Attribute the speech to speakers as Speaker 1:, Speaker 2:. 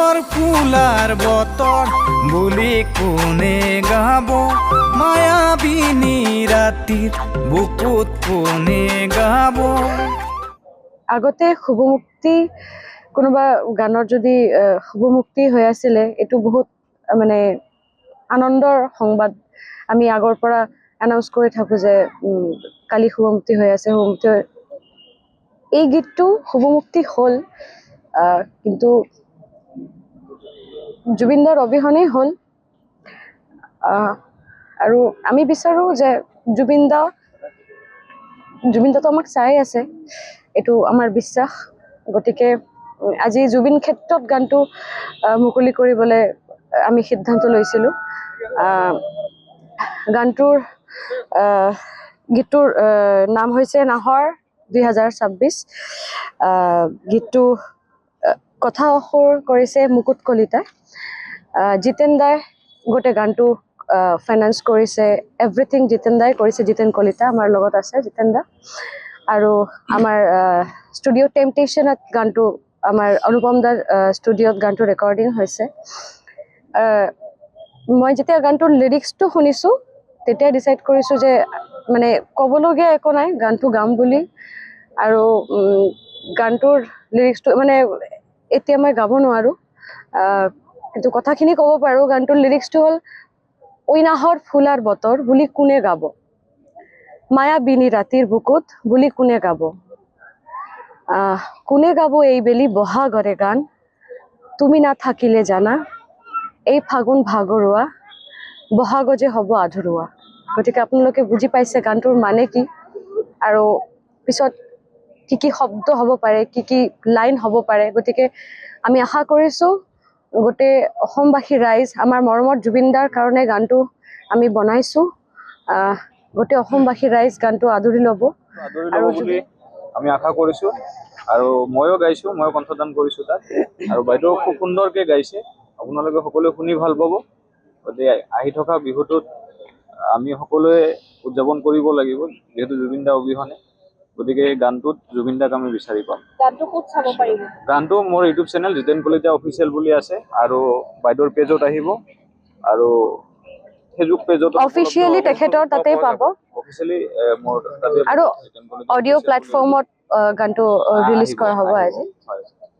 Speaker 1: ফাগুনৰ ফুলাৰ বতৰ বুলি কোনে গাব মায়াবিনী ৰাতিৰ বুকুত কোনে গাব।
Speaker 2: আগতে শুভমুক্তি কোনোবা গানৰ যদি শুভমুক্তি হৈ আছিলে এইটো বহুত মানে আনন্দৰ সংবাদ। আমি আগৰ পৰা এনাউন্স কৰি থাকো যে কালি শুভমুক্তি হৈ আছে, শুভমুক্তি। এই গীতটো শুভমুক্তি হ'ল, কিন্তু জুবিনদাৰ অবিহনেই হ'ল। আৰু আমি বিচাৰো যে জুবিনদাতো আমাক চাই আছে, এইটো আমাৰ বিশ্বাস। গতিকে আজি জুবিন ক্ষেত্ৰত গানটো মুকলি কৰিবলৈ আমি সিদ্ধান্ত লৈছিলোঁ। গীতটোৰ নাম হৈছে নাহৰ 2026। গীতটো কথা সুৰ কৰিছে মুকুট কলিতা। জিতেন দাই গোটেই গানটো ফাইনেন্স কৰিছে, এভৰিথিং জিতেন দাই কৰিছে। জিতেন কলিতা আমাৰ লগত আছে, জিতেন দা। আৰু আমাৰ ষ্টুডিঅ' টেম্পটেশ্যনত গানটো আমাৰ অনুপম দাৰ ষ্টুডিঅ'ত গানটো ৰেকৰ্ডিং হৈছে। মই যেতিয়া গানটোৰ লিৰিক্সটো শুনিছোঁ তেতিয়াই ডিচাইড কৰিছোঁ যে মানে ক'বলগীয়া একো নাই, গানটো গাম বুলি। আৰু গানটোৰ লিৰিক্সটো মানে এতিয়া মই গাব নোৱাৰোঁ, কিন্তু কথাখিনি ক'ব পাৰোঁ। গানটোৰ লিৰিক্সটো হ'ল, ঐ নাহৰ ফুলাৰ বতৰ বুলি কোনে গাব, মায়াবিনী ৰাতিৰ বুকুত বুলি কোনে গাব, কোনে গাব এইবেলি বহাগৰে গান, তুমি নাথাকিলে জানা এই ফাগুন ভাগৰুৱা, বহাগ যে হ'ব আধৰুৱা। গতিকে আপোনালোকে বুজি পাইছে গানটোৰ মানে কি, আৰু পিছত কি কি শব্দ হ'ব পাৰে, কি কি লাইন হ'ব পাৰে। গতিকে আমি আশা কৰিছোঁ গোটেই অসমবাসী ৰাইজ, আমাৰ মৰমৰ জুবিনদাৰ কাৰণে গানটো আমি বনাইছোঁ। গোটেই অসমবাসী ৰাইজ গানটো আদৰি ল'ব আৰু
Speaker 3: আমি আশা কৰিছোঁ। আৰু ময়ো গাইছোঁ, ময়ো কণ্ঠদান কৰিছোঁ তাত। আৰু বাইদেউ খুব সুন্দৰকৈ গাইছে, আপোনালোকে সকলোৱে শুনি ভাল পাব। গতিকে আহি থকা বিহুটোত আমি সকলোৱে উদযাপন কৰিব লাগিব, যিহেতু জুবিনদা অবিহনে। গতিকে এই গানটোত জুবিনদাক আমি বিচাৰি পাম।
Speaker 2: গানটো ক'ত চাব পাৰিব?
Speaker 3: গানটো মোৰ YouTube channel Jiten Kalita official বুলি আছে, আৰু বাইদেউৰ পেজত আহিব, আৰু ফেচবুক পেজত
Speaker 2: অফিচিয়েলি তেখেতৰ তাতে পাব।
Speaker 3: অফিচিয়েলি মোৰ তাতে
Speaker 2: আৰু অডিঅ' প্লেটফৰ্মত গানটো ৰিলিজ কৰা হ'ব আজি।